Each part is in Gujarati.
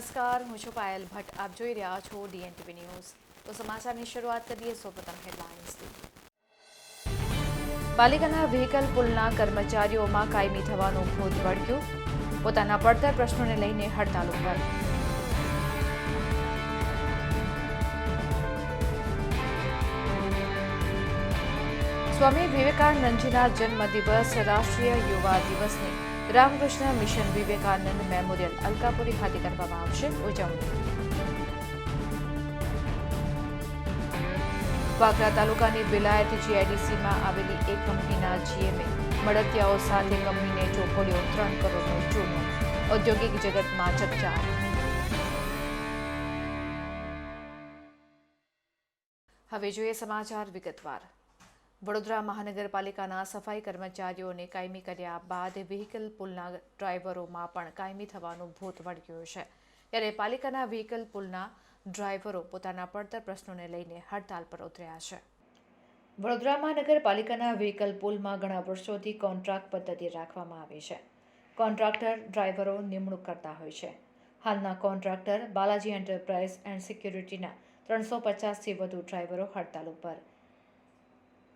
નમસ્કાર, હું છું પાયલ ભટ્ટ. આપ જોઈ રહ્યા છો DNTV ન્યૂઝ. તો સમાચારની શરૂઆત કરીએ સૌપ્રથમ હેડલાઇન્સથી. પાલિકાના વ્હીકલ પુલના કર્મચારીઓમાં કાયમી થવાનું ભૂત વળગ્યું. પોતાના પડતર પ્રશ્નોને લઈને હડતાલ ઉપર. સ્વામી વિવેકાનંદજીના જન્મદિવસ રાષ્ટ્રીય યુવા દિવસની રામકૃષ્ણ મિશન વિવેકાનંદ મેમોરિયલ અલકાપુરી ખાતે કરવામાં આવશે ઉજવણી. વાગરા તાલુકાની વિલાયત GIDCમાં આવેલી એક કંપનીના GMએ મળતિયાઓ સાથે કંપનીને ચોપડ્યો 3 કરોડનો ચૂનો. ઔદ્યોગિક જગતમાં ચકચાર. હવે જોઈએ સમાચાર વિગતવાર. વડોદરા મહાનગરપાલિકાના સફાઈ કર્મચારીઓને કાયમી કર્યા બાદ વ્હીકલ પુલના ડ્રાઈવરોમાં પણ કાયમી થવાનું ભૂત વળગ્યું છે. ત્યારે પાલિકાના વ્હીકલ પુલના ડ્રાઈવરો પોતાના પડતર પ્રશ્નોને લઈને હડતાલ પર ઉતર્યા છે. વડોદરા મહાનગરપાલિકાના વ્હીકલ પુલમાં ઘણા વર્ષોથી કોન્ટ્રાક્ટ પદ્ધતિ રાખવામાં આવી છે. કોન્ટ્રાક્ટર ડ્રાઈવરો નિમણૂક કરતા હોય છે. હાલના કોન્ટ્રાક્ટર બાલાજી એન્ટરપ્રાઇઝ એન્ડ સિક્યુરિટીના 350થી વધુ ડ્રાઈવરો હડતાલ ઉપર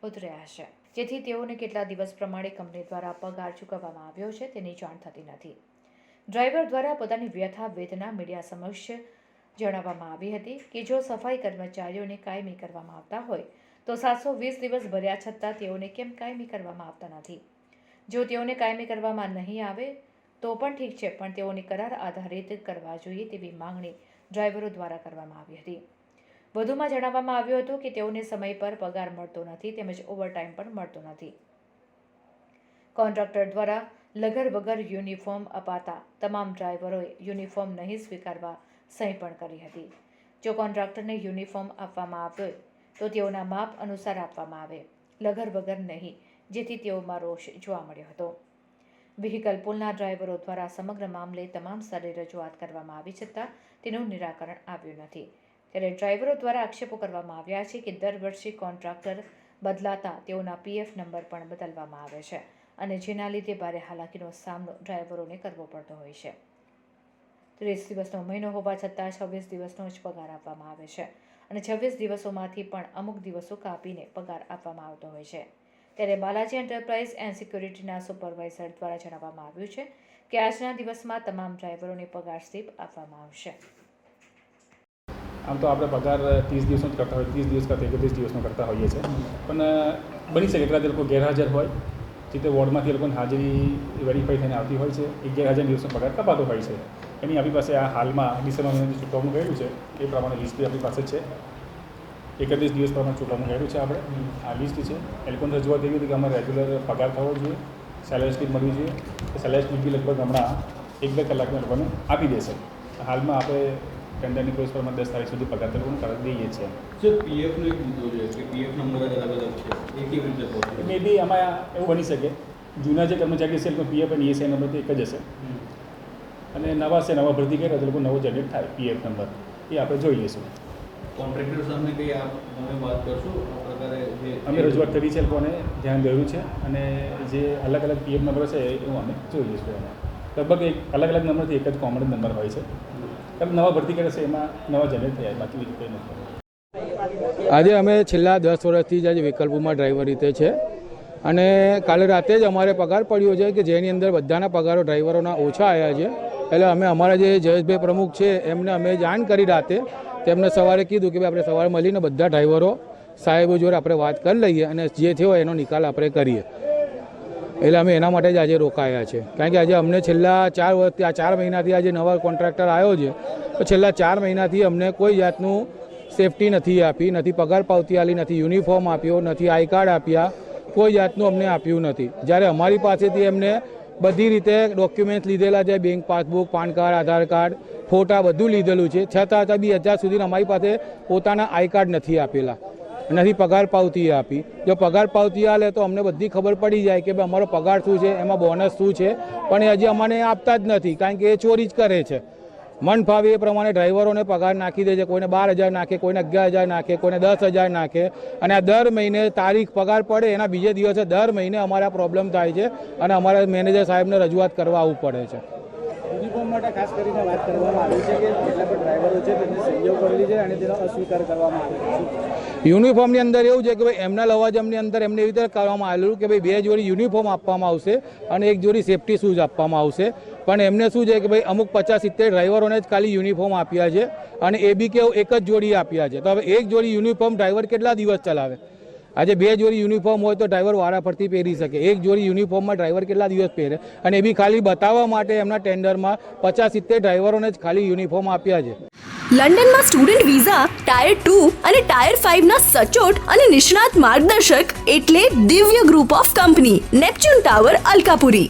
ઉતર્યા છે, જેથી તેઓને કેટલા દિવસ પ્રમાણે કંપની દ્વારા પગાર ચૂકવવામાં આવ્યો છે તેની જાણ થતી નથી. ડ્રાઈવર દ્વારા પોતાની વ્યથા વેદના મીડિયા સમક્ષ જણાવવામાં આવી હતી કે જો સફાઈ કર્મચારીઓને કાયમી કરવામાં આવતા હોય તો 720 દિવસ ભર્યા છતાં તેઓને કેમ કાયમી કરવામાં આવતા નથી. જો તેઓને કાયમી કરવામાં નહીં આવે તો પણ ઠીક છે, પણ તેઓને કરાર આધારિત કરવા જોઈએ તેવી માંગણી ડ્રાઈવરો દ્વારા કરવામાં આવી હતી. વધુમાં જણાવવામાં આવ્યું હતું કે તેઓને સમય પર પગાર મળતો નથી તેમજ ઓવરટાઈમ પણ મળતો નથી. કોન્ટ્રાક્ટર દ્વારા લગર વગર યુનિફોર્મ અપાતા તમામ ડ્રાઈવરોએ યુનિફોર્મ નહીં સ્વીકારવા સહી પણ કરી હતી. જો કોન્ટ્રાક્ટરને યુનિફોર્મ આપવામાં આવે તો તેઓના માપ અનુસાર આપવામાં આવે, લગર વગર નહીં, જેથી તેઓમાં રોષ જોવા મળ્યો હતો. વ્હીકલ પુલના ડ્રાઈવરો દ્વારા સમગ્ર મામલે તમામ સ્તરે રજૂઆત કરવામાં આવી છતાં તેનું નિરાકરણ આવ્યું નથી. ત્યારે ડ્રાઈવરો દ્વારા આક્ષેપો કરવામાં આવ્યા છે કે દર વર્ષે કોન્ટ્રાક્ટર બદલાતા તેઓના PF નંબર પણ બદલવામાં આવે છે અને જેના લીધે ભારે હાલાકીનો સામનો ડ્રાઈવરોને કરવો પડતો હોય છે. 30 દિવસનો મહિનો હોવા છતાં 26 દિવસનો જ પગાર આપવામાં આવે છે અને 26 દિવસોમાંથી પણ અમુક દિવસો કાપીને પગાર આપવામાં આવતો હોય છે. ત્યારે બાલાજી એન્ટરપ્રાઇઝ એન્ડ સિક્યુરિટીના સુપરવાઇઝર દ્વારા જણાવવામાં આવ્યું છે કે આજના દિવસમાં તમામ ડ્રાઈવરોને પગાર સ્લીપ આપવામાં આવશે. આમ તો આપણે પગાર 30 દિવસનો જ કરતા હોય, 30 દિવસ કરતા 31 દિવસનો કરતા હોઈએ છીએ, પણ બની શકે એટલા લોકો ગેરહાજર હોય, જે તે વોર્ડમાંથી એ લોકોની હાજરી વેરીફાઈ થઈને આવતી હોય છે. 11,000 દિવસનો પગાર કપાતો હોય છે. એની આપણી પાસે આ હાલમાં ડિસેમ્બર મહિનાની ચૂકવણું કર્યું છે એ પ્રમાણે લિસ્ટ આપણી પાસે છે. 31 દિવસ પ્રમાણે ચૂકવણું કર્યું છે. આપણે આ લિસ્ટ છે. એ લોકોને રજૂઆત એવી હતી કે અમારે રેગ્યુલર પગાર થવો જોઈએ, સેલેરી સ્લીપ મળવી જોઈએ. સેલેરી સ્લીપ બી લગભગ હમણાં 1-2 કલાકમાં લોકોને આપી દેશે. હાલમાં આપણે ટેન્ડરની પ્રોસેસ પ્રમાણે 10 તારીખ સુધી પગાર લોકોને કરી દઈએ છીએ. સર, PFનો એક મુદ્દો છે કે PF નંબર જ અલગ અલગ છે, એ કેવી રીતે પોસિબલ? મે બી આમાં એવું બની શકે જૂના જે કર્મચારી છે એ લોકો PF અને ESI નંબર તો એક જ હશે અને નવા ભરતી કરે તો લોકો નવો જનરેટ થાય PF નંબર, એ આપણે જોઈ લઈશું. કોન્ટ્રાક્ટર સામે કંઈ આપ તમે વાત કરશો આ પ્રકારે? જે અમે રજૂઆત કરી છે, લોકોને ધ્યાન દોર્યું છે અને જે અલગ અલગ PF નંબર છે એવું અમે જોઈ લઈશું. એમાં લગભગ એક અલગ અલગ નંબરથી એક જ કોમન નંબર હોય છે. નવા ભરતી કરે છે એમાં નવા જનરેટ થયા, બાકી બીજું કંઈ નથી. આજે અમે છેલ્લા 10 વર્ષથી જ વ્હીકલ પુલમાં ડ્રાઈવર રીતે છે અને કાલે રાતે જ અમારે પગાર પડ્યો છે કે જેની અંદર બધાના પગારો ડ્રાઈવરોના ઓછા આવ્યા છે. એટલે અમે અમારા જે જયેશભાઈ પ્રમુખ છે એમને અમે જાણ કરી રાતે, તેમને સવારે કીધું કે ભાઈ આપણે સવારે મળીને બધા ડ્રાઈવરો સાહેબો જોડે આપણે વાત કરી લઈએ અને જે થયો એનો નિકાલ આપણે કરીએ. એટલે અમે એના માટે જ આજે રોકાયા છે, કારણ કે આજે અમને છેલ્લા 4 મહિનાથી આજે નવા કોન્ટ્રાક્ટર આવ્યો છે તો છેલ્લા 4 મહિનાથી અમને કોઈ જાતનું સેફટી નથી આપી, નથી પગાર પાવતી આપી, નથી યુનિફોર્મ આપ્યો, નથી આઈ કાર્ડ આપ્યા, કોઈ જાતનું અમને આપ્યું નથી. જ્યારે અમારી પાસેથી એમને બધી રીતે ડોક્યુમેન્ટ્સ લીધેલા છે, બેંક પાસબુક, પાન કાર્ડ, આધાર કાર્ડ, ફોટા બધું લીધેલું છે, છતાં બી અત્યાર સુધી અમારી પાસે પોતાના આઈ કાર્ડ નથી આપેલા, નથી પગાર પાવતી આપી. જો પગાર પાવતી આલે તો અમને બધી ખબર પડી જાય કે ભાઈ અમારો પગાર શું છે, એમાં બોનસ શું છે, પણ એ હજી અમને આપતા જ નથી, કારણ કે એ ચોરી જ કરે છે. મન ફાવે એ પ્રમાણે ડ્રાઈવરોને પગાર નાખી દે છે, કોઈને 12,000 નાખે, કોઈને 11,000 નાખે, કોઈને 10,000 નાખે અને આ દર મહિને તારીખ પગાર પડે એના બીજે દિવસે દર મહિને અમારા પ્રોબ્લેમ થાય છે અને અમારા મેનેજર સાહેબને રજૂઆત કરવા આવવું પડે છે. યુનિફોર્મ માટે માટે ખાસ કરીને વાત કરવામાં આવી છે કે જેટલા પણ ડ્રાઈવરો છે તેમને સહીઓ કરેલી છે અને તેનો અસ્વીકાર કરવામાં આવ્યો છે. યુનિફોર્મની અંદર એવું છે કે ભાઈ એમના લવાજમની અંદર એમને એવી રીતે કરવામાં આવેલું કે ભાઈ 2 જોડી યુનિફોર્મ આપવામાં આવશે અને 1 જોડી સેફટી શૂઝ આપવામાં આવશે. પણ એમને શું છે કે ભાઈ અમુક 50-70 ડ્રાઈવરોને જ ખાલી યુનિફોર્મ આપ્યા છે અને એ બી કેવું 1 જ જોડી આપ્યા છે. તો હવે 1 જોડી યુનિફોર્મ ડ્રાઈવર કેટલા દિવસ ચલાવે? આજે 2 જોડી યુનિફોર્મ હોય તો ડ્રાઈવર વારાફરતી પહેરી શકે. 1 જોડી યુનિફોર્મમાં ડ્રાઈવર કેટલા દિવસ પહેરે? અને એ બી ખાલી બતાવવા માટે એમના ટેન્ડરમાં 50-70 ડ્રાઈવરોને જ ખાલી યુનિફોર્મ આપ્યા છે. લંડનમાં સ્ટુડન્ટ વિઝા ટાયર 2 અને ટાયર 5 ના સચોટ અને નિષ્ણાત માર્ગદર્શક એટલે Divya group of company, Neptune tower, Alkapuri.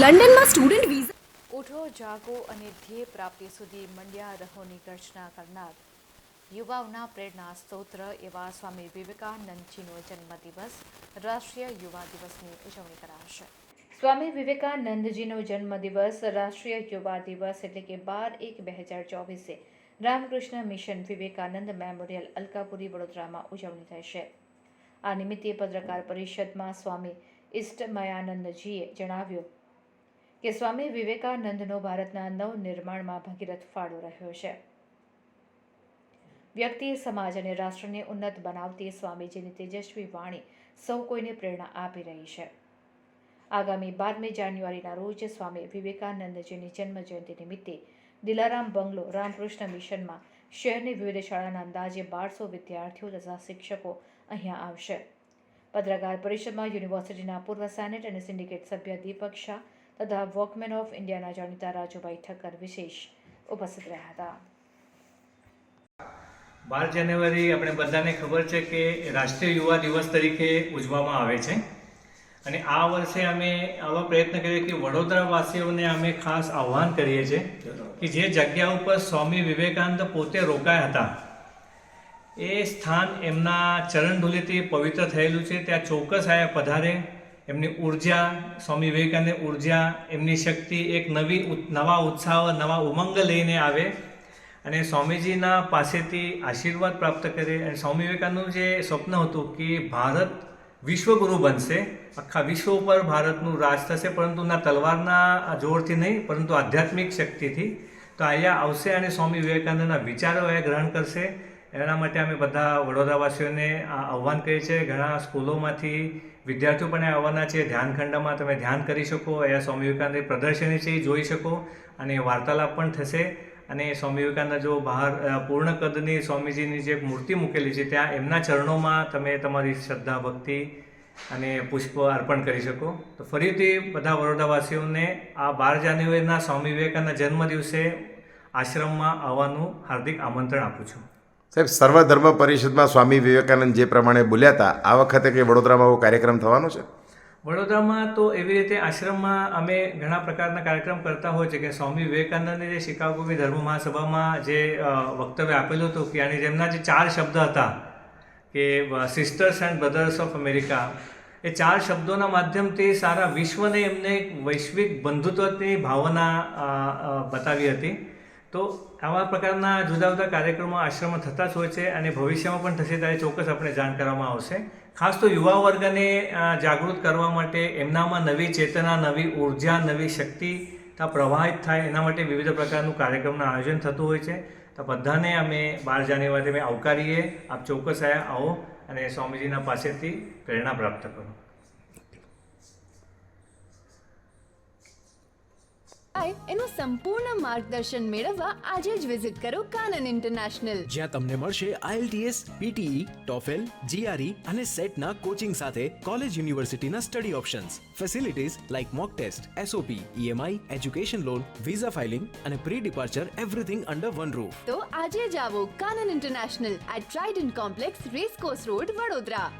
લંડનમાં સ્ટુડન્ટ વિઝા. ઉઠો જાગો અને ધ્યેય પ્રાપ્તિ સુધી મંડ્યા રહોની ગર્જના કરનાર યુવાઓના પ્રેરણા સ્ત્રોત એવા સ્વામી વિવેકાનંદજીનો જન્મદિવસ રાષ્ટ્રીય યુવા દિવસની ઉજવણી કરાશે. સ્વામી વિવેકાનંદજીનો જન્મદિવસ રાષ્ટ્રીય યુવા દિવસ એટલે કે 12/1/2024 રામકૃષ્ણ મિશન વિવેકાનંદ મેમોરિયલ અલકાપુરી વડોદરામાં ઉજવણી થશે. આ નિમિત્તે પત્રકાર પરિષદમાં સ્વામી ઇષ્ટમયાનંદજીએ જણાવ્યું કે સ્વામી વિવેકાનંદનો ભારતના નવનિર્માણમાં ભગીરથ ફાળો રહ્યો છે. વ્યક્તિ, સમાજ અને રાષ્ટ્રને ઉન્નત બનાવતી સ્વામીજીની તેજસ્વી વાણી સૌ કોઈને પ્રેરણા આપી રહી છે. આગામી 12મી જાન્યુઆરીના રોજ સ્વામી વિવેકાનંદજીની જન્મજયંતિ નિમિત્તે દિલારામ બંગલો રામકૃષ્ણ મિશનમાં શહેરની વિવિધ શાળાના અંદાજે 1200 વિદ્યાર્થીઓ તથા શિક્ષકો અહીંયા આવશે. પત્રકાર પરિષદમાં યુનિવર્સિટીના પૂર્વ સેનેટ અને સિન્ડિકેટ સભ્ય દીપક શાહ તથા વોકમેન ઓફ ઇન્ડિયાના જાણીતા રાજુભાઈ ઠક્કર વિશેષ ઉપસ્થિત રહ્યા હતા. 12 જાન્યુઆરી આપણે બધાને ખબર છે કે રાષ્ટ્રીય યુવા દિવસ તરીકે ઉજવવામાં આવે છે અને આ વર્ષે અમે આવા પ્રયત્ન કરીએ કે વડોદરાવાસીઓને અમે ખાસ આહ્વાન કરીએ છીએ કે જે જગ્યા ઉપર સ્વામી વિવેકાનંદ પોતે રોકાયા હતા એ સ્થાન એમના ચરણધૂલીથી પવિત્ર થયેલું છે. ત્યાં ચોક્કસ આયા પધારે. એમની ઉર્જા, સ્વામી વિવેકાનંદની ઉર્જા, એમની શક્તિ એક નવા ઉત્સાહ, નવા ઉમંગ લઈને આવે અને સ્વામીજીના પાસેથી આશીર્વાદ પ્રાપ્ત કરે. અને સ્વામી વિવેકાનંદનું જે સ્વપ્ન હતું કે ભારત વિશ્વગુરુ બનશે, આખા વિશ્વ ઉપર ભારતનું રાજ થશે, પરંતુ ના તલવારના જોરથી નહીં પરંતુ આધ્યાત્મિક શક્તિથી. તો અહીંયા આવશે અને સ્વામી વિવેકાનંદના વિચારો એ ગ્રહણ કરશે. એના માટે અમે બધા વડોદરાવાસીઓને આહ્વાન કરીએ છીએ. ઘણા સ્કૂલોમાંથી વિદ્યાર્થીઓ પણ આવવાના છે. ધ્યાનખંડમાં તમે ધ્યાન કરી શકો, અહીંયા સ્વામી વિવેકાનંદની પ્રદર્શની છે એ જોઈ શકો અને વાર્તાલાપ પણ થશે. અને સ્વામી વિવેકાનંદ જો બહાર પૂર્ણ કદની સ્વામીજીની જે મૂર્તિ મૂકેલી છે ત્યાં એમના ચરણોમાં તમે તમારી શ્રદ્ધા, ભક્તિ અને પુષ્પ અર્પણ કરી શકો. તો ફરીથી બધા વડોદરાવાસીઓને આ 12 જાન્યુઆરીના સ્વામી વિવેકાનંદના જન્મદિવસે આશ્રમમાં આવવાનું હાર્દિક આમંત્રણ આપું છું. સાહેબ, સર્વધર્મ પરિષદમાં સ્વામી વિવેકાનંદ જે પ્રમાણે બોલ્યા હતા, આ વખતે કે વડોદરામાં એવો કાર્યક્રમ થવાનો છે? વડોદરામાં તો એવી રીતે આશ્રમમાં અમે ઘણા પ્રકારના કાર્યક્રમ કરતા હોય છે કે સ્વામી વિવેકાનંદે જે શિકાગોની ધર્મ મહાસભામાં જે વક્તવ્ય આપેલું હતું કે અને જેમના જે 4 શબ્દ હતા કે sisters and brothers of America, એ 4 શબ્દોના માધ્યમથી સારા વિશ્વને એમને એક વૈશ્વિક બંધુત્વની ભાવના બતાવી હતી. તો આવા પ્રકારના જુદા જુદા કાર્યક્રમો આશ્રમમાં થતા જ હોય છે અને ભવિષ્યમાં પણ થશે ત્યારે ચોક્કસ આપણે જાણ કરવામાં આવશે. ખાસ તો યુવા વર્ગને જાગૃત કરવા માટે એમનામાં નવી ચેતના, નવી ઉર્જા, નવી શક્તિ પ્રવાહિત થાય એના માટે વિવિધ પ્રકારનું કાર્યક્રમનું આયોજન થતું હોય છે. તો બધાને અમે 12 જાન્યુઆરી અમે આવકારીએ. આપ ચોક્કસ આવો અને સ્વામીજીના પાસેથી પ્રેરણા પ્રાપ્ત કરો. એનું સંપૂર્ણ માર્ગદર્શન મેળવવા આજે જ વિઝિટ કરો કાનન ઇન્ટરનેશનલ, જ્યાં તમને મળશે IELTS, PTE, TOEFL, GRE અને સેટના કોચિંગ સાથે કોલેજ યુનિવર્સિટીના study options, facilities like mock test, SOP, EMI, education loan, visa filing અને pre departure, everything under one roof. તો આજે જ આવો Kanan International at Trident Complex, Racecourse Road, Vadodara.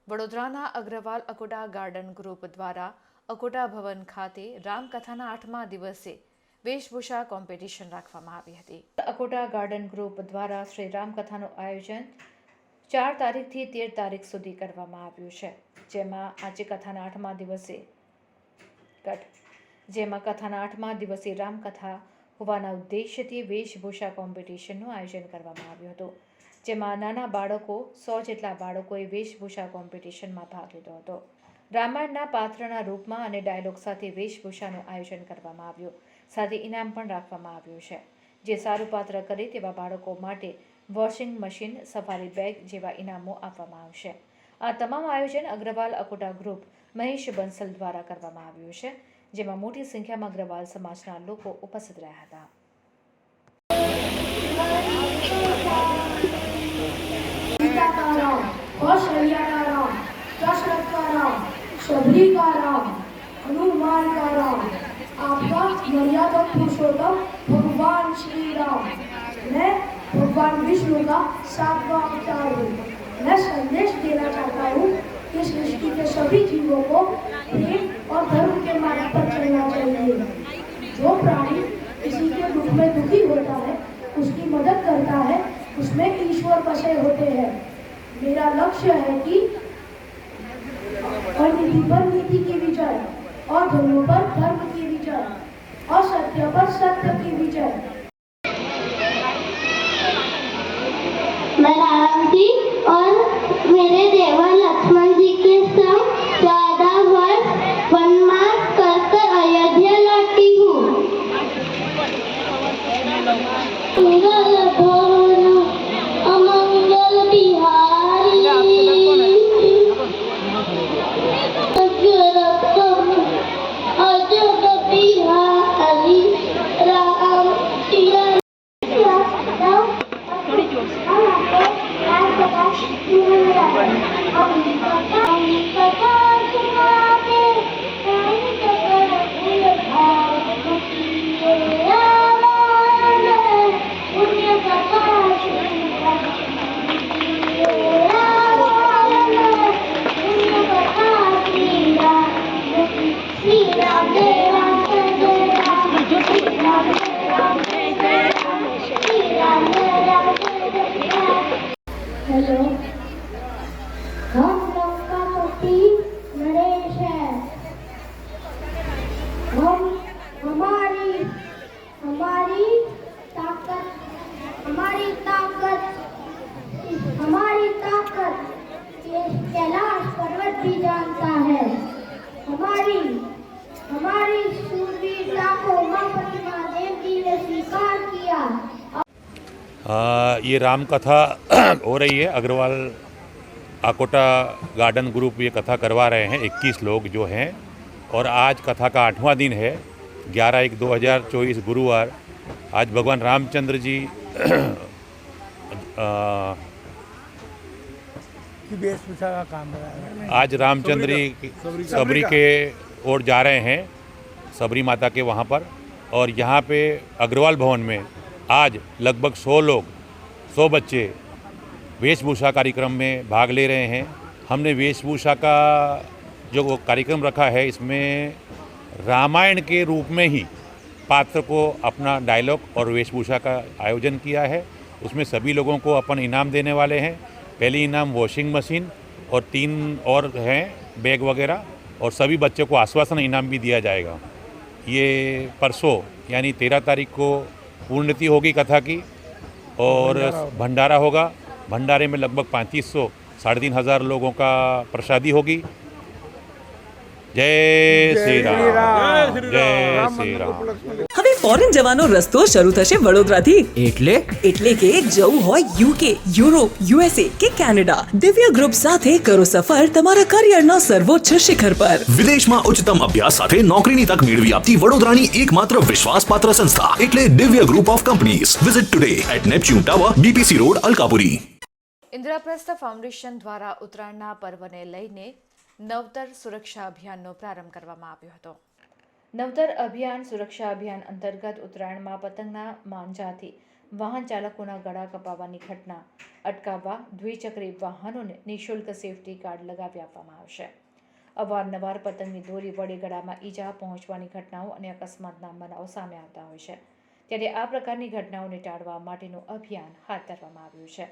વડોદરાના અગ્રવાલ અકોટા ગાર્ડન ગ્રુપ દ્વારા અકોટા ભવન ખાતે રામકથાના 8મા દિવસે વેશભૂષા કોમ્પિટિશન રાખવામાં આવી હતી. અકોટા ગાર્ડન ગ્રુપ દ્વારા શ્રી રામકથાનું આયોજન 4 તારીખથી 13 તારીખ સુધી કરવામાં આવ્યું છે, જેમાં કથાના 8મા દિવસે રામકથા હોવાના ઉદ્દેશ્યથી વેશભૂષા કોમ્પિટિશનનું આયોજન કરવામાં આવ્યું હતું, જેમાં નાના બાળકો 100 જેટલા બાળકોએ વેશભૂષા કોમ્પિટિશનમાં ભાગ લીધો હતો. રામાયણના પાત્રના રૂપમાં અને ડાયલોગ સાથે વેશભૂષાનું આયોજન કરવામાં આવ્યું. સાથે ઇનામ પણ રાખવામાં આવ્યું છે. જે સારું પાત્ર કરે તેવા બાળકો માટે વોશિંગ મશીન, સફારી બેગ જેવા ઇનામો આપવામાં આવશે. આ તમામ આયોજન અગ્રવાલ અકોટા ગ્રુપ મહેશ બંસલ દ્વારા કરવામાં આવ્યું છે, જેમાં મોટી સંખ્યામાં અગ્રવાલ સમાજના લોકો ઉપસ્થિત રહ્યા હતા. सीता का राम, कौशल्या का राम, दशरथ का राम, शबरी का राम, हनुमान का राम, आपका मर्यादा पुरुषोत्तम भगवान श्री राम। मैं भगवान विष्णु का 7वां अवतार हूँ। मैं संदेश देना चाहता हूँ कि सृष्टि के सभी जीवों को प्रेम और धर्म के मार्ग पर चलना चाहिए। जो प्राणी किसी के दुख में दुखी होता है, उसकी मदद करता है, उसमें ईश्वर बसे होते हैं। मेरा लक्ष्य है कि अनिति पर नीति की विजय, और धर्म पर धर्म की विजय, और सत्य पर सत्य की विजय। मैं राम जी और मेरे देवर लक्ष्मण जी के संग 14 वर्ष वनवास कर अयोध्या लौटी हूँ। मंगल भवन अमंगल बिहारी अजरतम अजब बिहारी राम सिया हेलो, हम लंकापति नरेश है। हम हमारी ताकत ये कैलाश पर्वत भी जानता है। हमारी शूरवीरता को उमापति महादेव जी ने स्वीकार किया। ये राम कथा हो रही है। अग्रवाल आकोटा गार्डन ग्रुप ये कथा करवा रहे हैं, 21 लोग जो हैं, और आज कथा का 8वां दिन है, 11/1/2024 गुरुवार। आज भगवान रामचंद्र जी आज रामचंद्र सबरी के ओर जा रहे हैं, सबरी माता के वहाँ पर। और यहाँ पे अग्रवाल भवन में आज लगभग 100 बच्चे वेशभूषा कार्यक्रम में भाग ले रहे हैं। हमने वेशभूषा का जो कार्यक्रम रखा है, इसमें रामायण के रूप में ही पात्र को अपना डायलॉग और वेशभूषा का आयोजन किया है। उसमें सभी लोगों को अपन इनाम देने वाले हैं। पहली इनाम वॉशिंग मशीन और 3 और हैं बैग वगैरह, और सभी बच्चों को आश्वासन इनाम भी दिया जाएगा। ये परसों यानी 13 तारीख को पूर्णति होगी कथा की, और भंडारा होगा। भंडारे में लगभग 3500 3,500 लोगों का प्रसादी होगी। जय श्री राम, जय श्री राम। હવે ફોરેન જવાનો રસ્તો શરૂ થશે વડોદરાથી. એટલે કે જવું હોય UK, યુરોપ, USA કે કેનેડા, દિવ્ય ગ્રુપ સાથે કરો સફર તમારા કરિયરના સર્વોચ્ચ શિખર પર. વિદેશમાં ઉચ્ચતમ અભ્યાસ સાથે નોકરીની તક મેળવી આપતી વડોદરાની એકમાત્ર વિશ્વાસપાત્ર સંસ્થા એટલે Divya group of companies. Visit today at Neptune tower, BPC road, Alkapuri. Indraprastha foundation દ્વારા ઉત્તરાયણના પર્વને લઈને નવતર સુરક્ષા અભિયાનનો પ્રારંભ કરવામાં આવ્યો હતો. નવતર અભિયાન સુરક્ષા અભિયાન અંતર્ગત ઉત્તરાયણમાં પતંગના માંજાથી વાહન ચાલકોના ગળા કપાવવાની ઘટના અટકાવવા દ્વિચક્રી વાહનોને નિઃશુલ્ક સેફટી કાર્ડ લગાવી આપવામાં આવશે. અવારનવાર પતંગની દોરી વડે ગળામાં ઈજા પહોંચવાની ઘટનાઓ અને અકસ્માતના બનાવો સામે આવતા હોય છે, ત્યારે આ પ્રકારની ઘટનાઓને ટાળવા માટેનું અભિયાન હાથ ધરવામાં આવ્યું છે.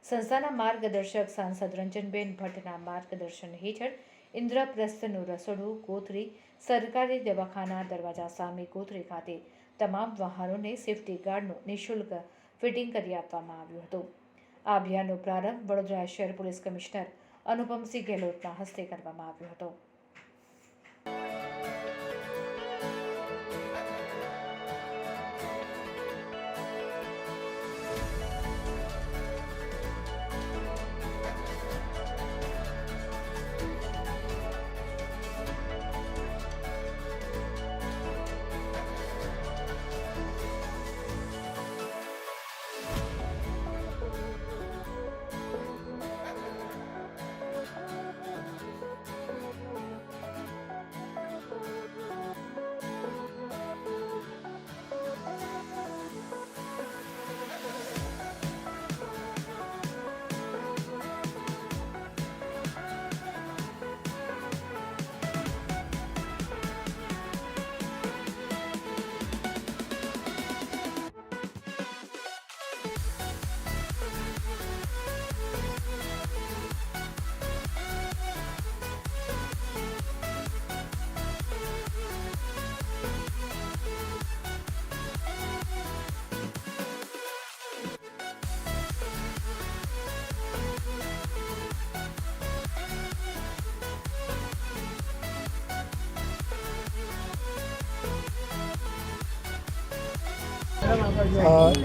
સંસ્થાના માર્ગદર્શક સાંસદ રંજનબેન ભટ્ટના માર્ગદર્શન હેઠળ ઇન્દ્રપ્રસ્થનું રસોડું કોથરી સરકારી દવાખાના દરવાજા સામે કોથરી ખાતે તમામ વાહનોને સેફટી ગાર્ડનું નિઃશુલ્ક ફિટિંગ કરી આપવામાં આવ્યું હતું. આ અભિયાનનો પ્રારંભ વડોદરા શહેર પોલીસ કમિશનર અનુપમસિંહ ગેહલોતના હસ્તે કરવામાં આવ્યો હતો.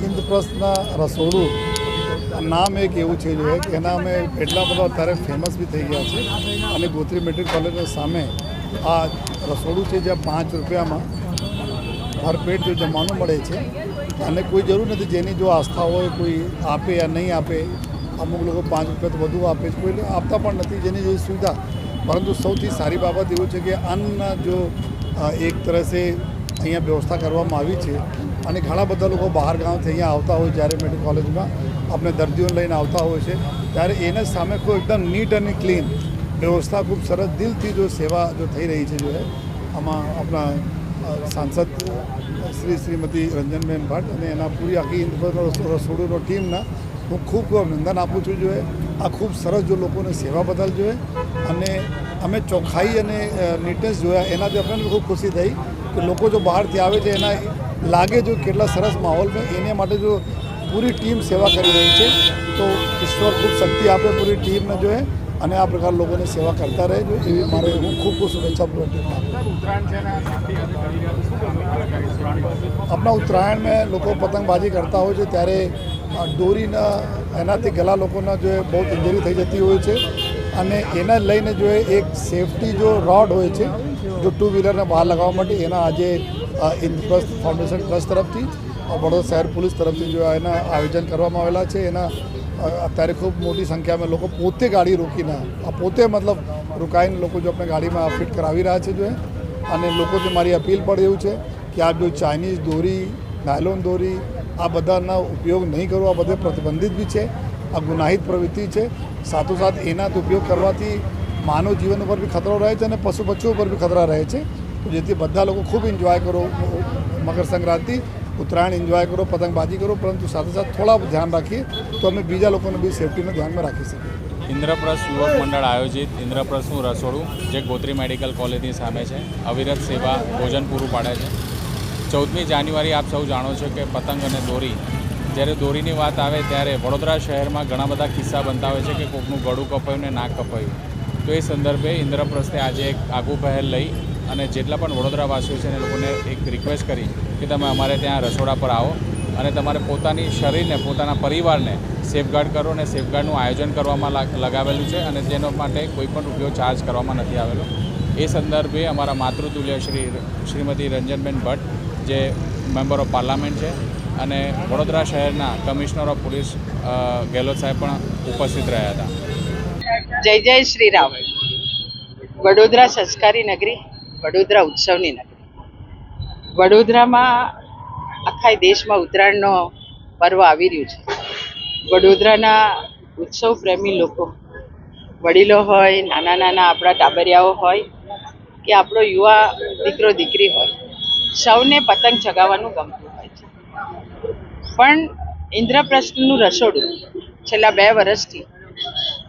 ઇન્દ્રપ્રસ્થના રસોડું નામ એક એવું છે જો કે એના અમે એટલા બધા અત્યારે ફેમસ બી થઈ ગયા છે અને ગોત્રી મેટ્રિક કોલેજની સામે આ રસોડું છે જ્યાં 5 રૂપિયામાં ભરપેટ જો જમવાનું મળે છે અને કોઈ જરૂર નથી જેની જો આસ્થા હોય કોઈ આપે યા નહીં આપે. અમુક લોકો 5 રૂપિયા તો વધુ આપે છે, કોઈ આપતા પણ નથી જેની જે સુવિધા. પરંતુ સૌથી સારી બાબત એવું છે કે અન્ન જો એક તરસે અહીંયા વ્યવસ્થા કરવામાં આવી છે અને ઘણા બધા લોકો બહાર ગામથી અહીંયા આવતા હોય જ્યારે મેડિકલ કોલેજમાં આપણે દર્દીઓને લઈને આવતા હોય છે ત્યારે એને સામે કોઈ એકદમ નીટ અને ક્લીન વ્યવસ્થા ખૂબ સરસ દિલથી જો સેવા જો થઈ રહી છે જો આમાં આપણા સાંસદ શ્રીમતી રંજનબેન ભટ્ટ અને એના પૂરી આખી રસોડુંનો ટીમના હું ખૂબ ખૂબ અભિનંદન આપું છું જોઈએ. આ ખૂબ સરસ જો લોકોને સેવા બદલ જોઈએ અને અમે ચોખ્ખાઈ અને નીટનેસ જોયા એનાથી આપણને ખૂબ ખુશી થઈ કે લોકો જો બહારથી આવે છે એના લાગે જો કેટલા સરસ માહોલમાં એને માટે જો પૂરી ટીમ સેવા કરી રહી છે તો ઈશ્વર ખૂબ શક્તિ આપે પૂરી ટીમને જોઈએ અને આ પ્રકાર લોકોને સેવા કરતા રહે જો એવી મારે હું ખૂબ ખૂબ શુભેચ્છા પૂર્વક આપણા ઉત્તરાયણમાં લોકો પતંગબાજી કરતા હોય છે ત્યારે દોરીના એનાથી ગલા લોકોના જો બહુ ઇન્જરી થઈ જતી હોય છે અને એના લઈને જો એક સેફટી જો રોડ હોય છે જો 2 વ્હીલરને બહાર લગાવવા માટે એના આજે ઇન્દ્રપ્રસ્થ ફાઉન્ડેશન ટ્રસ્ટ તરફથી વડોદરા શહેર પોલીસ તરફથી જો એના આયોજન કરવામાં આવેલા છે. એના અત્યારે ખૂબ મોટી સંખ્યામાં લોકો પોતે ગાડી રોકીને પોતે મતલબ રોકાઈને લોકો જો આપણે ગાડીમાં ફિટ કરાવી રહ્યા છે જો અને લોકોથી મારી અપીલ પણ એવું છે કે આ જો ચાઇનીઝ દોરી નાયલોન દોરી આ બધાના ઉપયોગ નહીં કરવો. આ બધે પ્રતિબંધિત બી છે, આ ગુનાહિત પ્રવૃત્તિ છે. સાથોસાથ એનાથી ઉપયોગ કરવાથી માનવ જીવન ઉપર બી ખતરો રહે છે અને પશુ પક્ષીઓ ઉપર બી ખતરા રહે છે. તો જેથી બધા લોકો ખૂબ એન્જોય કરો મકર સંક્રાંતિ, ઉત્તરાયણ એન્જોય કરો, પતંગબાજી કરો, પરંતુ સાથે સાથે થોડા ધ્યાન રાખીએ તો અમે બીજા લોકોને બી સેફટીને ધ્યાનમાં રાખી શકીએ. ઇન્દ્રપ્રસ્થ યુવક મંડળ આયોજિત ઇન્દ્રપ્રસ્થનું રસોડું જે ગોત્રી મેડિકલ કોલેજની સામે છે, અવિરત સેવા ભોજન પૂરું પાડે છે. 14મી જાન્યુઆરી આપ સૌ જાણો છો કે પતંગ અને દોરી, જ્યારે દોરીની વાત આવે ત્યારે વડોદરા શહેરમાં ઘણા બધા કિસ્સા બનતા હોય છે કે કોકનું ગળું કપાયું ને નાક કપાયું. તો એ સંદર્ભે ઇન્દ્રપ્રસ્થે આજે એક આગવું પહેલ લઈ અને જેટલા પણ વડોદરાવાસીઓ છે એ લોકોને એક રિક્વેસ્ટ કરી કે તમે અમારે ત્યાં રસોડા પર આવો અને તમારે પોતાની શરીરને પોતાના પરિવારને સેફગાર્ડ કરો અને સેફગાર્ડનું આયોજન કરવામાં લગાવેલું છે અને તેનો માટે કોઈ પણ રૂપિયો ચાર્જ કરવામાં નથી આવેલો. એ સંદર્ભે અમારા માતૃતુલ્ય શ્રીમતી રંજનબેન ભટ્ટ જે મેમ્બર ઓફ પાર્લામેન્ટ છે અને વડોદરા શહેરના કમિશનર ઓફ પોલીસ ગેહલોત સાહેબ પણ ઉપસ્થિત રહ્યા હતા. જય જય શ્રી રામ. વડોદરા સંસ્કારી નગરી, વડોદરા ઉત્સવની નગરી. વડોદરામાં આખા દેશમાં ઉત્તરાયણનો પર્વ આવી રહ્યું છે. વડોદરાના ઉત્સવ પ્રેમી લોકો, વડીલો હોય, નાના નાના આપણા ટાબરિયાઓ હોય કે આપણો યુવા દીકરો દીકરી હોય, સૌને પતંગ ચગાવવાનું ગમતું હોય છે. પણ ઇન્દ્રપ્રસ્થનું રસોડું છેલ્લા 2 વર્ષથી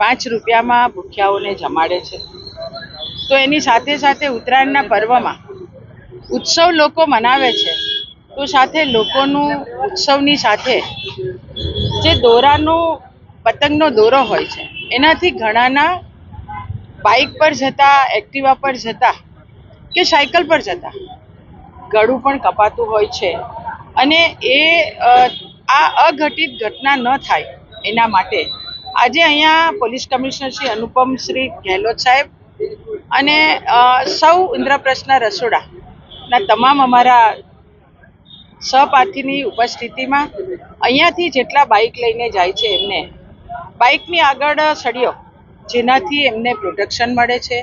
5 રૂપિયામાં ભૂખ્યાઓને જમાડે છે. તો એની સાથે સાથે ઉત્તરાયણના પર્વમાં ઉત્સવ લોકો મનાવે છે, તો સાથે લોકોનું ઉત્સવની સાથે જે દોરાનો પતંગનો દોરો હોય છે એનાથી ઘણાના બાઇક પર જતા, એક્ટિવા પર જતા કે સાયકલ પર જતા ગળું પણ કપાતું હોય છે. અને આ અઘટિત ઘટના ન થાય એના માટે આજે અહીંયા પોલીસ કમિશનર શ્રી અનુપમ શ્રી ગેહલોત સાહેબ અને સૌ ઇન્દ્રપ્રસ્થના રસોડાના તમામ અમારા સહપાઠીની ઉપસ્થિતિમાં અહીંયાથી જેટલા બાઇક લઈને જાય છે એમને બાઇકની આગળ સળિયો, જેનાથી એમને પ્રોટેક્શન મળે છે.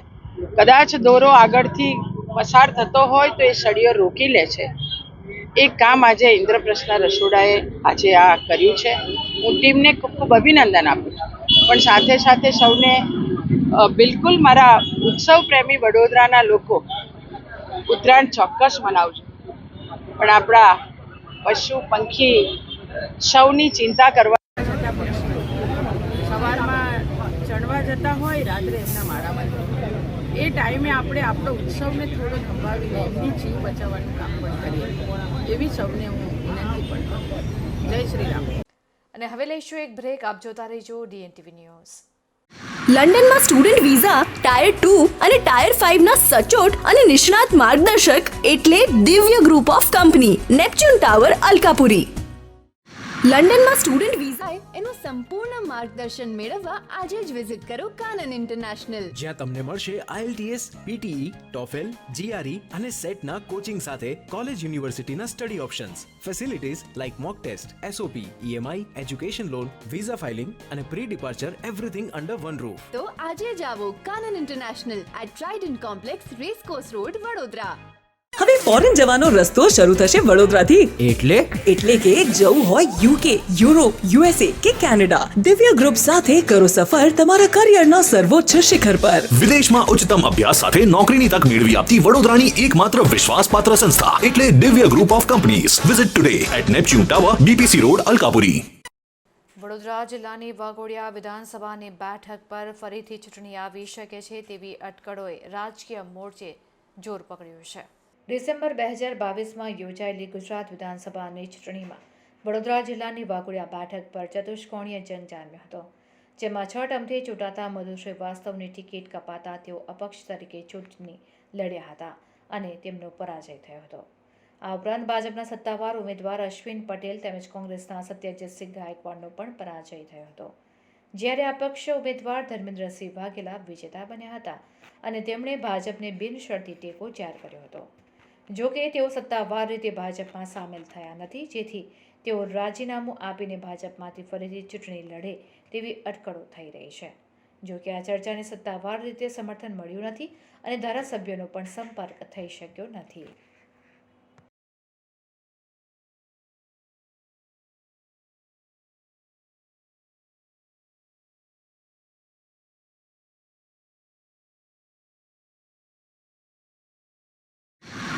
કદાચ દોરો આગળથી પસાર થતો હોય તો એ સળિયો રોકી લે છે. એ કામ આજે ઇન્દ્રપ્રસ્થના રસોડાએ આજે આ કર્યું છે. હું ટીમને ખૂબ ખૂબ અભિનંદન આપું છું, પણ સાથે સાથે સૌને બિલકુલ મારા ઉત્સવ પ્રેમી વડોદરાના લોકો ઉત્તરાયણ ચોક્કસ મનાવજો, પણ આપણા પશુ પંખી સૌની ચિંતા કરવા. સવારમાં ચડવા જતા હોય, રાત્રે એમના માળામાં એ ટાઈમે આપણે આપણો ઉત્સવને થોડો સંભાળીને એમની જીવ બચાવવાનું કામ પણ કરીએ, એવી સૌને હું વિનંતી પણ કરું. જય શ્રી રામ. અને હવે લઈશું એક બ્રેક. આપ જોતા રહેજો DNTV ન્યૂઝ. લંડનમાં સ્ટુડન્ટ વિઝા ટાયર 2 અને ટાયર 5 ના સચોટ અને નિષ્ણાત માર્ગદર્શક એટલે Divya group of company, Neptune tower, Alkapuri. લંડનમાં સ્ટુડન્ટ વિઝા એનું સંપૂર્ણ માર્ગદર્શન મેળવવા આજે જ વિઝિટ કરો કાનન ઇન્ટરનેશનલ, જ્યાં તમને મળશે IELTS, PTE, TOEFL, GRE અને સેટના કોચિંગ સાથે કોલેજ યુનિવર્સિટીના study options, facilities like mock test, SOP, EMI, education loan, visa filing અને pre departure everything under one roof. તો આજે જ આવો Kanan International at Trident Complex, Racecourse Road, Vadodara. હવે ફોરેન જવાનો રસ્તો શરૂ થશે વડોદરાથી. એટલે કે જવું હોય UK, યુરોપ, USA કે કેનેડા, દિવ્ય ગ્રુપ સાથે કરો સફર તમારા કરિયરના સર્વોચ્ચ શિખર પર. વિદેશમાં ઉચ્ચતમ અભ્યાસ સાથે નોકરીની તક મેળવી આપતી વડોદરાની એકમાત્ર વિશ્વાસપાત્ર સંસ્થા એટલે Divya group of companies. Visit today at Neptune tower, BPC road, Alkapuri. Vadodara જિલ્લાની વાઘોડિયા વિધાનસભાની બેઠક પર ફરીથી ચૂંટણી આવી શકે છે તેવી અટકળોએ રાજકીય મોરચે જોર પકડ્યું છે. ડિસેમ્બર 2022માં યોજાયેલી ગુજરાત વિધાનસભાની ચૂંટણીમાં વડોદરા જિલ્લાની વાઘોડિયા બેઠક પર ચતુષ્કોણીય જંગ જામ્યો હતો, જેમાં 6 ટર્મથી ચૂંટાતા મધુ શ્રીવાસ્તવની ટિકિટ કપાતા તેઓ અપક્ષ તરીકે ચૂંટણી લડ્યા હતા અને તેમનો પરાજય થયો હતો. આ ઉપરાંત ભાજપના સત્તાવાર ઉમેદવાર અશ્વિન પટેલ તેમજ કોંગ્રેસના સત્યજીતસિંહ ગાયકવાડનો પણ પરાજય થયો હતો, જ્યારે અપક્ષ ઉમેદવાર ધર્મેન્દ્રસિંહ વાઘેલા વિજેતા બન્યા હતા અને તેમણે ભાજપને બિનશરતી ટેકો જાહેર કર્યો હતો. જો કે તેઓ સત્તાવાર રીતે ભાજપમાં સામેલ થયા નથી, જેથી તેઓ રાજીનામું આપીને ભાજપમાંથી ફરીથી ચૂંટણી લડે તેવી અટકળો થઈ રહી છે. જો કે આ ચર્ચાને સત્તાવાર રીતે સમર્થન મળ્યું નથી અને ધારાસભ્યોનો પણ સંપર્ક થઈ શક્યો નથી.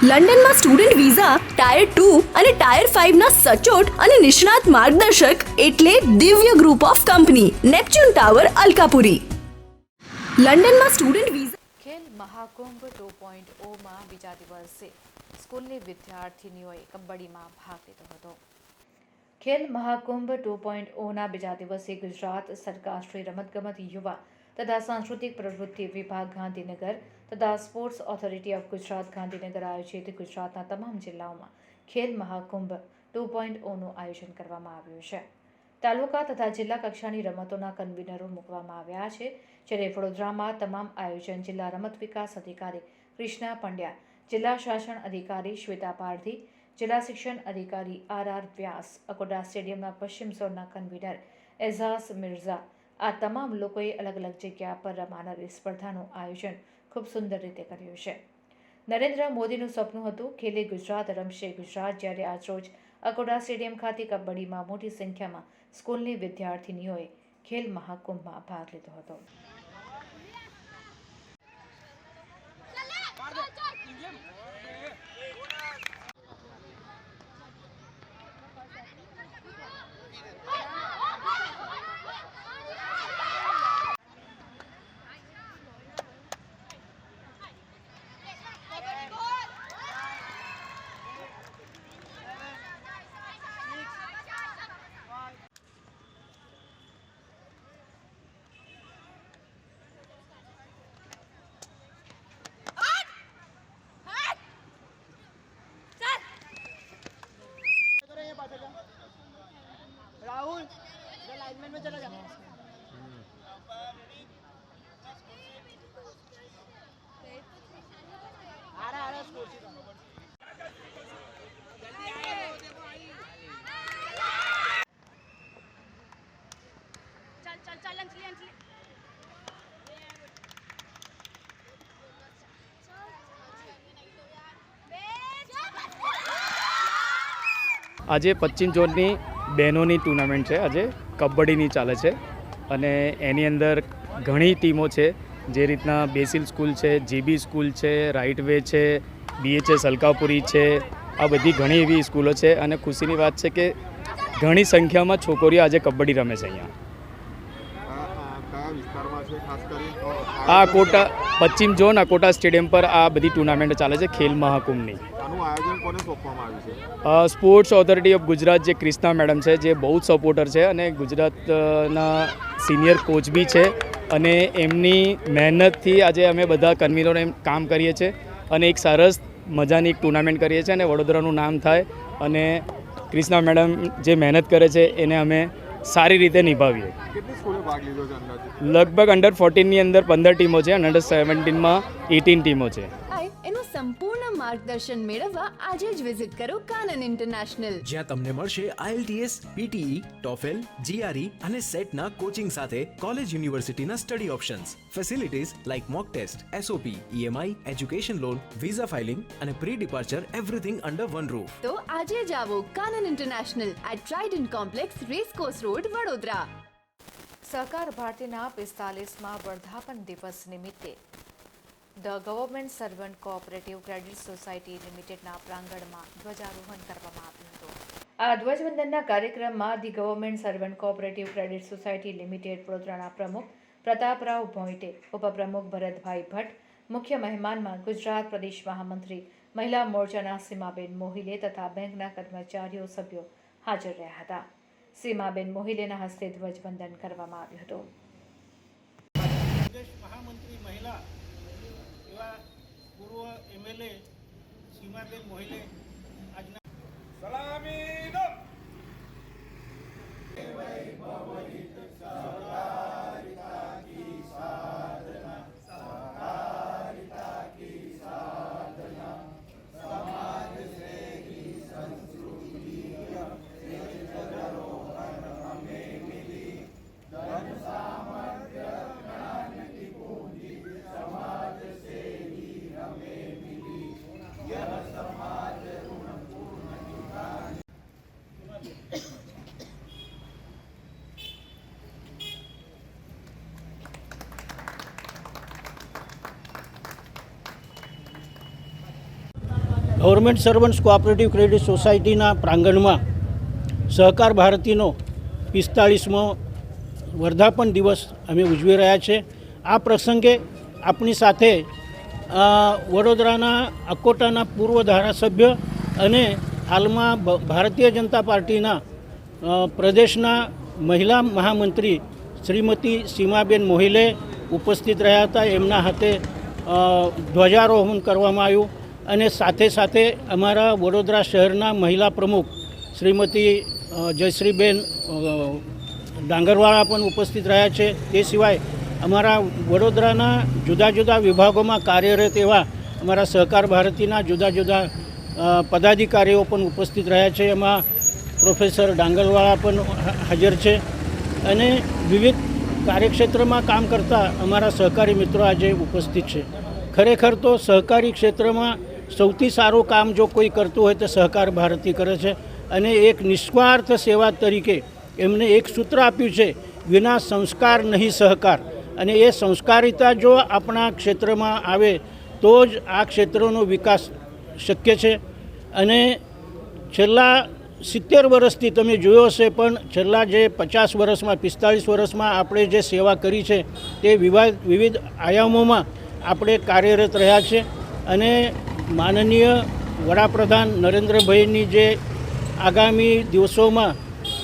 લંડનમાં સ્ટુડન્ટ વિઝા ટાયર 2 અને ટાયર 5 ના સચોટ અને નિષ્ણાત માર્ગદર્શક એટલે Divya group of company, Neptune tower, Alkapuri. લંડનમાં સ્ટુડન્ટ વિઝા. ખેલ મહાકુંભ 2.0માં બીજા દિવસે સ્કૂલની વિદ્યાર્થીનીઓએ કબડ્ડીમાં ભાગ લીધો હતો. ખેલ મહાકુંભ 2.0ના બીજા દિવસે ગુજરાત સરકાર શ્રી રમતગમત, યુવા તથા સાંસ્કૃતિક પ્રવૃત્તિ વિભાગ ગાંધીનગર તથા sports authority of Gujarat Gandhinagar આયોજિત ગુજરાતના તમામ જિલ્લાઓમાં ખેલ મહાકુંભ 2.0નું આયોજન કરવામાં આવ્યું છે. તાલુકા તથા જિલ્લા કક્ષાની રમતોના કન્વીનરો મૂકવામાં આવ્યા છે, જ્યારે વડોદરામાં તમામ આયોજન જિલ્લા રમત વિકાસ અધિકારી કૃષ્ણા પંડ્યા, જિલ્લા શાસન અધિકારી શ્વેતા પારધી, જિલ્લા શિક્ષણ અધિકારી RR વ્યાસ, અકોટા સ્ટેડિયમના પશ્ચિમ ઝોનના કન્વીનર એઝાઝ મિર્ઝા, આ તમામ લોકોએ અલગ અલગ જગ્યા પર રમાનારી સ્પર્ધાનું આયોજન ખૂબ સુંદર રીતે કર્યું છે. નરેન્દ્ર મોદીનું સપનું હતું ખેલે ગુજરાત, રમશે ગુજરાત, જ્યારે આજરોજ અકોટા સ્ટેડિયમ ખાતે કબડ્ડીમાં મોટી સંખ્યામાં સ્કૂલની વિદ્યાર્થીનીઓએ ખેલ મહાકુંભમાં ભાગ લીધો હતો. આજે 25 ઝોનની બહેનોની ટુર્નામેન્ટ છે. આજે કબડ્ડીની ચાલે છે અને એની અંદર ઘણી ટીમો છે. જે રીતના બેસિલ સ્કૂલ છે, જીબી સ્કૂલ છે, રાઇટ વે છે, BHS અલકાપુરી છે, આ બધી ઘણી એવી સ્કૂલો છે અને ખુશીની વાત છે કે ઘણી સંખ્યામાં છોકરીઓ આજે કબડ્ડી રમે છે. અહીંયા આ અકોટા 25 ઝોન અકોટા સ્ટેડિયમ પર આ બધી ટુર્નામેન્ટ ચાલે છે ખેલ મહાકુંભની. સ્પોર્ટ્સ ઓથોરિટી ઓફ ગુજરાત જે ક્રિષ્ના મેડમ છે, જે બહુ જ સપોર્ટર છે અને ગુજરાતના સિનિયર કોચ બી છે અને એમની મહેનતથી આજે અમે બધા કન્વીનરોને કામ કરીએ છીએ અને એક સરસ મજાની એક ટુર્નામેન્ટ કરીએ છીએ અને વડોદરાનું નામ થાય અને ક્રિષ્ના મેડમ જે મહેનત કરે છે એને અમે સારી રીતે નિભાવીએ. લગભગ અંડર 14ની અંદર 15 ટીમો છે અને અંડર 17માં 18 ટીમો છે. એનું સંપૂર્ણ માર્ગદર્શન મેળવવા આજે જ વિઝિટ કરો કાનન ઇન્ટરનેશનલ, જ્યાં તમને મળશે IELTS, PTE, TOEFL, GRE અને સેટના કોચિંગ સાથે કોલેજ યુનિવર્સિટીના study options, facilities like mock test, SOP, EMI, education loan, visa filing અને pre departure everything under one roof. તો આજે જ આવો Kanan International at Trident Complex, Racecourse Road, Vadodara. સહકાર ભારતીના 45મા વર્ધાપન દિવસ નિમિત્તે the government servant cooperative credit society લિમિટેડના પ્રાંગણમાં ધ્વજારોહણ કરવામાં આવ્યું હતું. આ ધ્વજવંદનના કાર્યક્રમમાં the government servant cooperative credit society limited વડોદરાના પ્રમુખ પ્રતાપરાવ ભોંયટે, ઉપપ્રમુખ ભરતભાઈ ભટ્ટ, મુખ્ય મહેમાનમાં ગુજરાત પ્રદેશ મહામંત્રી મહિલા મોરચાના સીમાબેન મોહિલે તથા બેંકના કર્મચારીઓ સભ્યો હાજર રહ્યા હતા. સીમાબેન મોહિલેના હસ્તે ધ્વજવંદન કરવામાં આવ્યું હતું. મહામંત્રી મહિલા એવા પૂર્વ MLA સીમાબેન મોહિલે આજના સલામી દો. ગવર્મેન્ટ સર્વન્ટ્સ કોઓપરેટિવ ક્રેડિટ સોસાયટીના પ્રાંગણમાં સહકાર ભારતીનો 45મો વર્ધાપન દિવસ અમે ઉજવી રહ્યા છે. આ પ્રસંગે આપણી સાથે વડોદરાના અકોટાના પૂર્વ ધારાસભ્ય અને હાલમાં ભારતીય જનતા પાર્ટીના પ્રદેશના મહિલા મહામંત્રી શ્રીમતી સીમાબેન મોહિલે ઉપસ્થિત રહ્યા હતા. એમના હાથે ધ્વજારોહણ કરવામાં આવ્યું અને સાથે સાથે અમારા વડોદરા શહેરના મહિલા પ્રમુખ શ્રીમતી જયશ્રીબેન ડાંગરવાળા પણ ઉપસ્થિત રહ્યા છે. તે સિવાય અમારા વડોદરાના જુદા જુદા વિભાગોમાં કાર્યરત એવા અમારા સહકાર ભારતીના જુદા જુદા પદાધિકારીઓ પણ ઉપસ્થિત રહ્યા છે. એમાં પ્રોફેસર ડાંગરવાળા પણ હાજર છે અને વિવિધ કાર્યક્ષેત્રમાં કામ કરતા અમારા સહકારી મિત્રો આજે ઉપસ્થિત છે. ખરેખર તો સહકારી ક્ષેત્રમાં સૌથી સારું કામ જો કોઈ કરતું હોય તો સહકાર ભારતી કરે છે અને એક નિસ્વાર્થ સેવા તરીકે એમને એક સૂત્ર આપ્યું છે, વિના સંસ્કાર નહીં સહકાર. અને એ સંસ્કારિતા જો આપણા ક્ષેત્રમાં આવે તો જ આ ક્ષેત્રનો વિકાસ શક્ય છે. અને છેલ્લા 70 વર્ષથી તમે જોયો હશે, પણ છેલ્લા જે 50 વર્ષમાં 45 વર્ષમાં આપણે જે સેવા કરી છે તે વિવિધ આયામોમાં આપણે કાર્યરત રહ્યા છે. અને માનનીય વડાપ્રધાન નરેન્દ્રભાઈની જે આગામી દિવસોમાં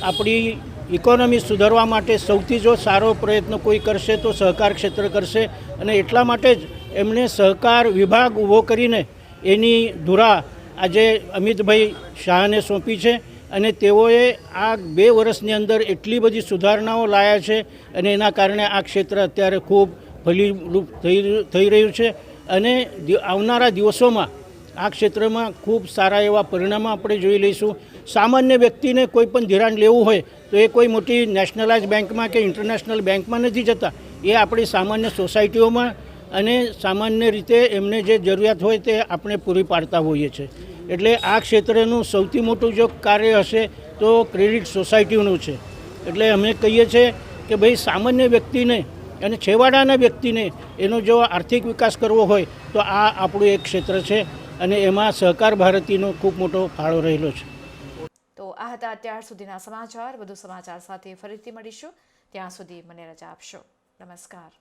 આપણી ઇકોનોમી સુધારવા માટે સૌથી જો સારો પ્રયત્ન કોઈ કરશે તો સહકાર ક્ષેત્ર કરશે. અને એટલા માટે જ એમણે સહકાર વિભાગ ઊભો કરીને એની ધુરા આજે અમિતભાઈ શાહને સોંપી છે અને તેઓએ આ 2 વર્ષની અંદર એટલી બધી સુધારણાઓ લાવ્યા છે અને એના કારણે આ ક્ષેત્ર અત્યારે ખૂબ ફલીરૂપ થઈ રહ્યું છે અને આવનારા દિવસોમાં આ ક્ષેત્રમાં ખૂબ સારા એવા પરિણામો આપણે જોઈ લઈશું. સામાન્ય વ્યક્તિને કોઈ પણ ધિરાણ લેવું હોય તો એ કોઈ મોટી નેશનલાઇઝ બેંકમાં કે ઇન્ટરનેશનલ બેંકમાં નથી જતા, એ આપણી સામાન્ય સોસાયટીઓમાં અને સામાન્ય રીતે એમને જે જરૂરિયાત હોય તે આપણે પૂરી પાડતા હોઈએ છીએ. એટલે આ ક્ષેત્રનું સૌથી મોટું જો કાર્ય હશે તો ક્રેડિટ સોસાયટીનું છે. એટલે અમે કહીએ છીએ કે ભાઈ સામાન્ય વ્યક્તિને અને છેવાડાના વ્યક્તિને એનો જો આર્થિક વિકાસ કરવો હોય તો આ આપણું એક ક્ષેત્ર છે અને એમાં સહકાર ભારતીનો ખૂબ મોટો ફાળો રહેલો છે. તો આ હતા અત્યાર સુધીના સમાચાર. વધુ સમાચાર સાથે ફરીથી મળીશું. ત્યાં સુધી મને રજા આપશો. નમસ્કાર.